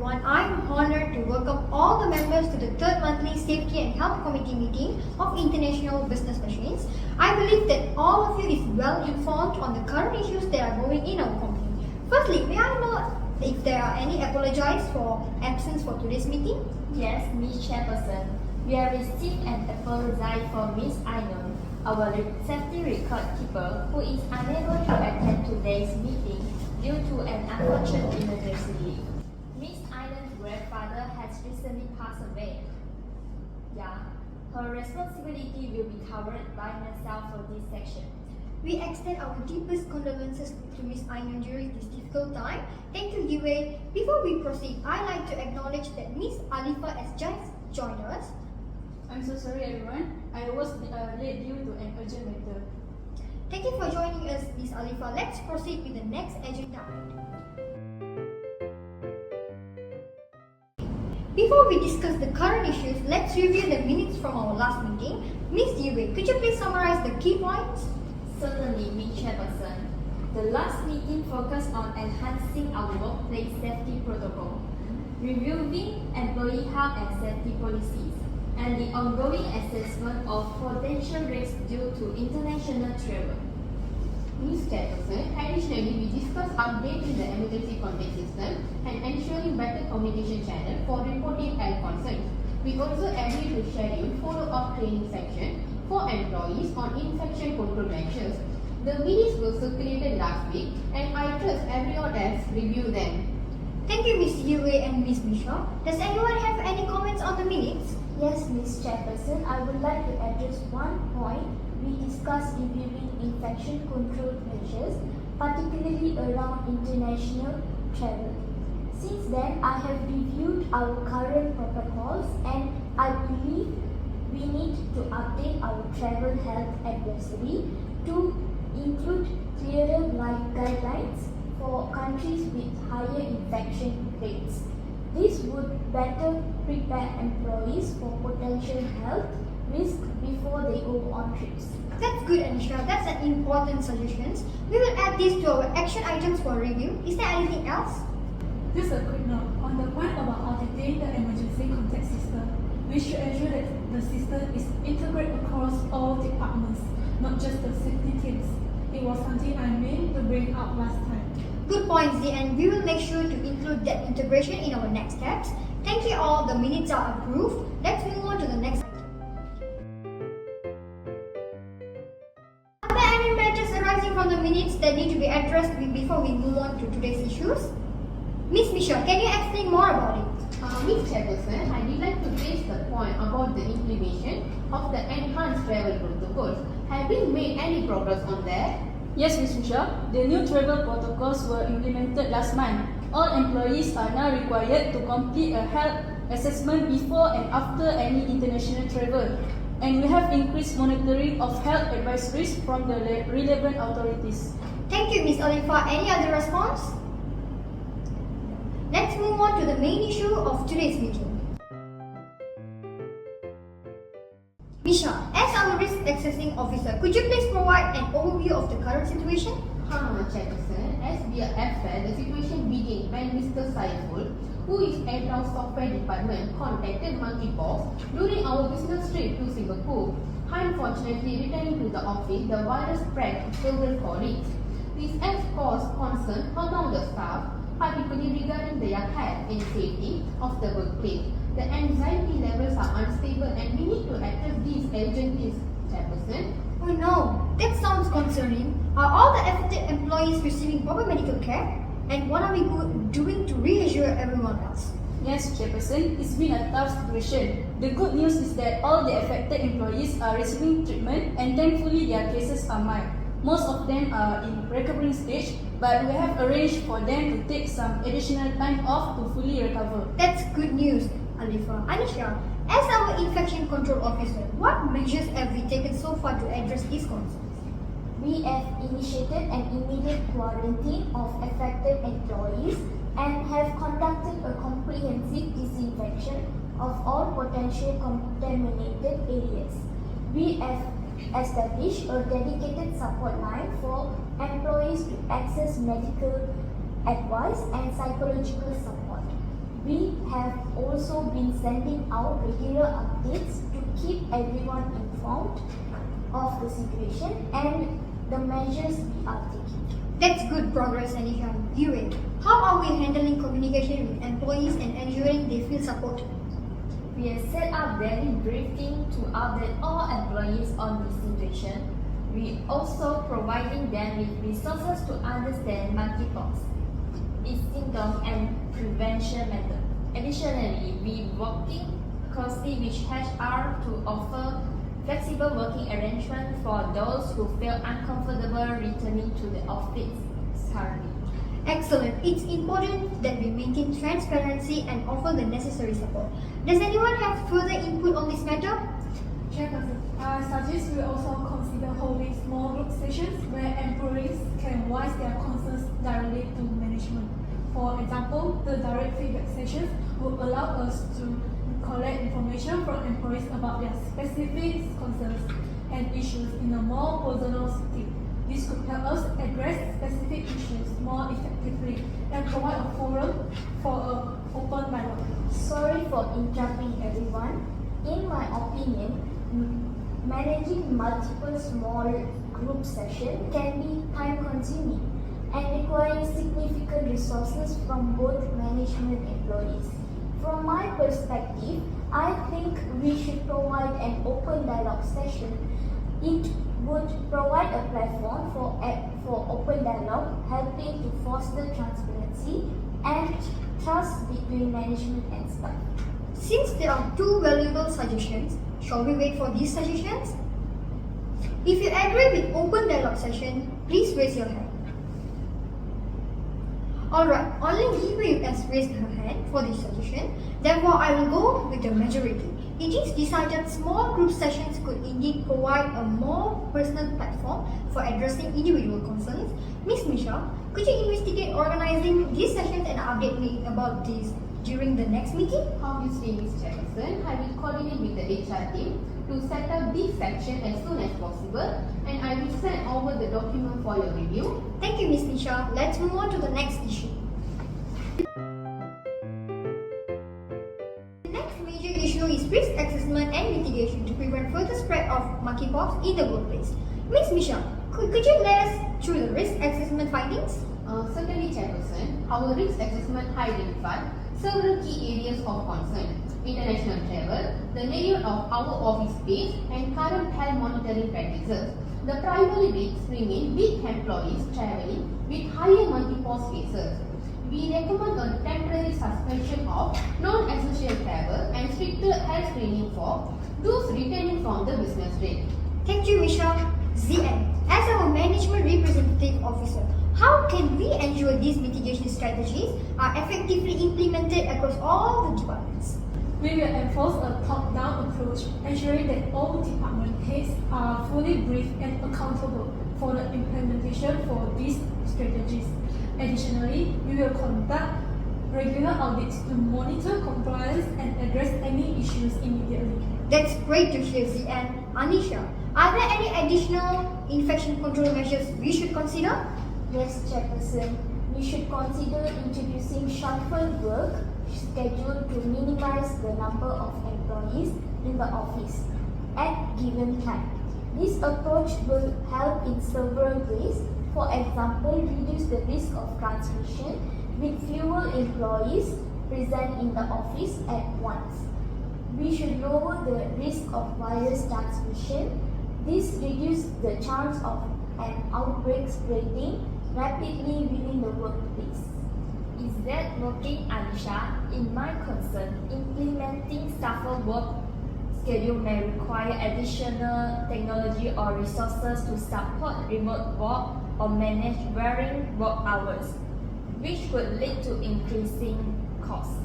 everyone. I am honored to welcome all the members to the third monthly Safety and Health Committee meeting of International Business Machines. I believe that all of you is well informed on the current issues that are going in our company. Firstly, may I know if there are any apologies for absence for today's meeting? Yes, Ms. Chairperson. We have received an apology from Ms. Ainon, our safety record keeper, who is unable to attend today's meeting due to an unfortunate emergency. Ms. Ainon's grandfather has recently passed away. Her responsibility will be covered by myself for this section. We extend our deepest condolences to Ms. Ainon during this difficult time. Thank you, Yue. Before we proceed, I'd like to acknowledge that Ms. Alifa has just joined us. I'm so sorry everyone, I was late due to an urgent matter. Thank you for joining us, Ms. Alifa. Let's proceed with the next agenda. Before we discuss the current issues, let's review the minutes from our last meeting. Ms. Yue, could you please summarize the key points? Certainly, Ms. Chairperson. The last meeting focused on enhancing our workplace safety protocol, reviewing employee health and safety policies, and the ongoing assessment of potential risks due to international travel. Ms. Chairperson, additionally, we discussed updating the emergency contact system and ensuring better communication channel for reporting health concerns. We also agreed to schedule follow-up training section for employees on infection control measures. The minutes were circulated last week and I trust everyone else reviewed them. Thank you, Ms. Yue and Ms. Misha. Does anyone have any comments on the minutes? Yes, Ms. Chairperson, I would like to address one point. We discussed reviewing infection control measures, particularly around international travel. Since then, I have reviewed our current protocols and I believe we need to update our travel health advisory to include clearer guidelines for countries with higher infection rates. This would better prepare employees for potential health risks before they go on trips. That's good, Anisha. That's an important suggestion. We will add this to our action items for review. Is there anything else? Just a quick note, on the point about auditing the emergency contact system, we should ensure that the system is integrated across all departments, not just the safety teams. It was something I meant to bring up last time. Good point, Z, and we will make sure to include that integration in our next steps. Thank you all. The minutes are approved. Let's move on to the next item. Are there any matters arising from the minutes that need to be addressed before we move on to today's issues? Ms. Misha, can you explain more about it? Ms. Chairperson, I would like to raise the point about the implementation of the enhanced travel protocols. Have we made any progress on that? Yes, Ms. Misha, the new travel protocols were implemented last month. All employees are now required to complete a health assessment before and after any international travel. And we have increased monitoring of health advisories from the relevant authorities. Thank you, Ms. Alifa. Any other response? Let's move on to the main issue of today's meeting. Misha, as our risk assessing officer, could you please provide an overview of the current situation? Chairperson, as we are aware, the situation began when Mr. Saiful, who is head of software department, contacted Monkeypox during our business trip to Singapore. Unfortunately, returning to the office, the virus spread to several colleagues. This has caused concern among the staff, particularly regarding their health and safety of the workplace. The anxiety levels are unstable and we need to address these urgently, Chairperson. Oh no, that sounds concerning. Are all the affected employees receiving proper medical care? And what are we doing to reassure everyone else? Yes, Chairperson, it's been a tough situation. The good news is that all the affected employees are receiving treatment and thankfully their cases are mild. Most of them are in recovering stage, but we have arranged for them to take some additional time off to fully recover. That's good news, Alifa. Anisha, as our infection control officer, what measures have we taken so far to address these concerns? We have initiated an immediate quarantine of affected employees and have conducted a comprehensive disinfection of all potential contaminated areas. We have established a dedicated support line for employees to access medical advice and psychological support. We have also been sending out regular updates to keep everyone informed of the situation and the measures we are taking. That's good progress, Anisha. Yue, how are we handling communication with employees and ensuring they feel supported? We have set up daily briefing to update all employees on the situation. We also providing them with resources to understand monkeypox, its symptoms and prevention methods. Additionally, we working closely with HR to offer flexible working arrangements for those who feel uncomfortable returning to the office currently. Excellent. It's important that we maintain transparency and offer the necessary support. Does anyone have further input on this matter? Chairperson, I suggest we also consider holding small group sessions where employees can voice their concerns directly to management. For example, the direct feedback sessions will allow us to collect information from employees about their specific concerns and issues in a more personal setting. This could help us address specific issues more effectively and provide a forum for an open dialogue. Sorry for interrupting everyone. In my opinion, managing multiple small group sessions can be time consuming and require significant resources from both management and employees. From my perspective, I think we should provide an open dialogue session. It would provide a platform for open dialogue, helping to foster transparency and trust between management and staff. Since there are two valuable suggestions, shall we wait for these suggestions? If you agree with open dialogue session, please raise your hand. Alright, only Liwe has raised her hand for this suggestion. Therefore, I will go with the majority. It is decided small group sessions could indeed provide a more personal platform for addressing individual concerns. Ms. Misha, could you investigate organizing these sessions and update me about this during the next meeting? Obviously, Ms. Chairperson, I will coordinate with the HR team to set up this section as soon as possible, and I will send over the document for your review. Thank you, Ms. Nisha. Let's move on to the next issue. The next major issue is risk assessment and mitigation to prevent further spread of monkeypox in the workplace. Ms. Misha, could you let us through the risk assessment findings? Certainly, Chairperson, our risk assessment identified several key areas of concern: international travel, the nature of our office space, and current health monitoring practices. The primary risks remain with employees traveling with higher monkeypox cases. We recommend a temporary suspension of non-essential travel and stricter health screening for those returning from the business trip. Thank you, Misha. ZN, as our management representative officer, how can we ensure these mitigation strategies are effectively implemented across all the departments? We will enforce a top-down approach, ensuring that all department heads are fully briefed and accountable for the implementation for these strategies. Additionally, we will conduct regular audits to monitor compliance and address any issues immediately. That's great to hear, ZN. Anisha, are there any additional infection control measures we should consider? Yes, Chairperson, we should consider introducing shuffled work schedule to minimize the number of employees in the office at given time. This approach will help in several ways. For example, reduce the risk of transmission with fewer employees present in the office at once. We should lower the risk of virus transmission. This reduces the chance of an outbreak spreading rapidly within the workplace. Is that working, Anisha? In my concern, implementing shuffle work schedule may require additional technology or resources to support remote work or manage varying work hours, which could lead to increasing costs.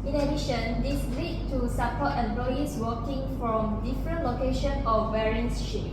In addition, this leads to support employees working from different locations or varying shifts.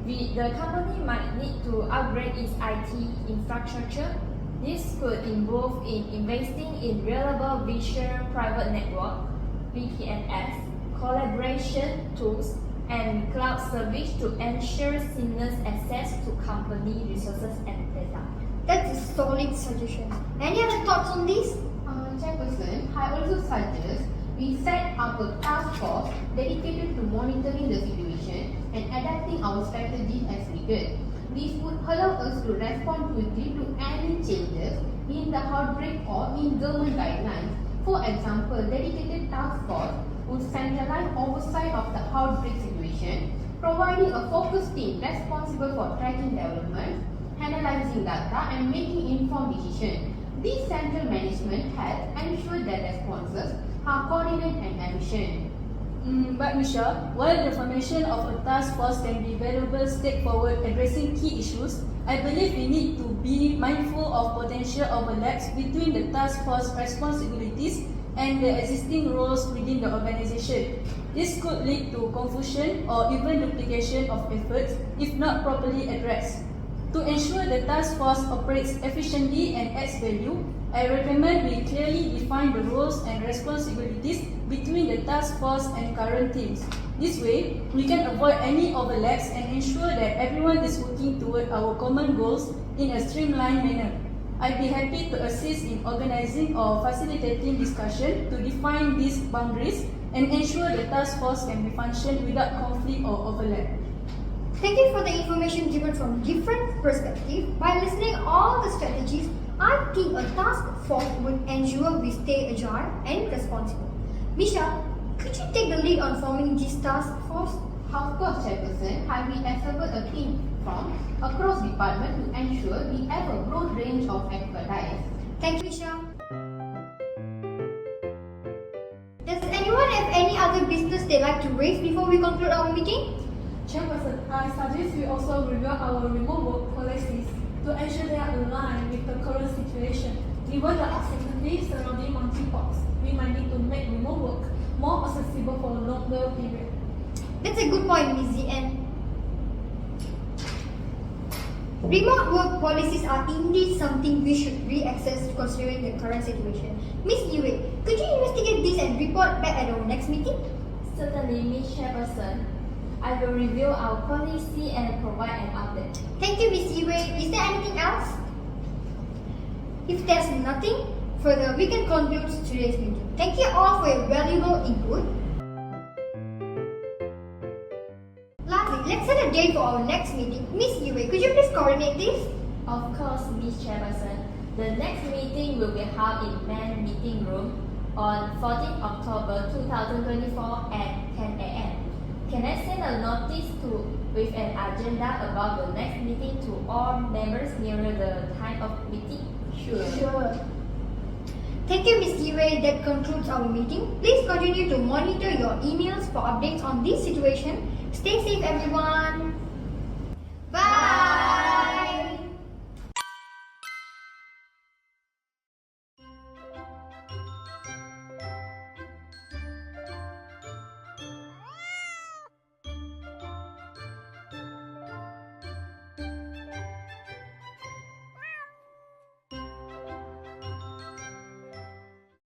The company might need to upgrade its IT infrastructure. This could involve in investing in reliable virtual private network (VPNs), collaboration tools, and cloud service to ensure seamless access to company resources and data. That's a solid suggestion. Any other thoughts on this? Chairperson, I also suggest we set up a task force dedicated to monitoring the situation and adapting our strategy as needed. This would allow us to respond quickly to any changes in the outbreak or in government guidelines. For example, dedicated task force would centralize oversight of the outbreak situation, providing a focused team responsible for tracking development, analyzing data and making informed decisions. This central management helps ensure that responses are coordinated and efficient. But Misha, while the formation of a task force can be valuable step forward addressing key issues, I believe we need to be mindful of potential overlaps between the task force responsibilities and the existing roles within the organization. This could lead to confusion or even duplication of efforts if not properly addressed. To ensure the task force operates efficiently and adds value, I recommend we clearly define the roles and responsibilities between the task force and current teams. This way, we can avoid any overlaps and ensure that everyone is working toward our common goals in a streamlined manner. I'd be happy to assist in organizing or facilitating discussion to define these boundaries and ensure the task force can be functioned without conflict or overlap. Thank you for the information given from different perspectives. By listening all the strategies, I think a task force would ensure we stay agile and responsible. Misha, could you take the lead on forming this task force? Of course, Chairperson, I will assemble a team from across department to ensure we have a broad range of expertise. Thank you, Misha. Does anyone have any other business they'd like to raise before we conclude our meeting? Chairperson, I suggest we also review our remote work policies to ensure they are aligned with the current situation. Given the uncertainty surrounding monkeypox, we might need to make remote work more accessible for a longer period. That's a good point, Ms. And remote work policies are indeed something we should reassess considering the current situation. Ms. Yue, could you investigate this and report back at our next meeting? Certainly, Ms. Chairperson. I will review our policy and provide an update. Thank you, Ms. Yue. Is there anything else? If there's nothing further, we can conclude today's meeting. Thank you all for your valuable input. Lastly, let's set a date for our next meeting. Ms. Yue, could you please coordinate this? Of course, Ms. Chairperson. The next meeting will be held in main meeting room on 14 October 2024 at 10 a.m. Can I send a notice with an agenda about the next meeting to all members nearer the time of meeting? Sure. Thank you, Ms. Yue. That concludes our meeting. Please continue to monitor your emails for updates on this situation. Stay safe, everyone.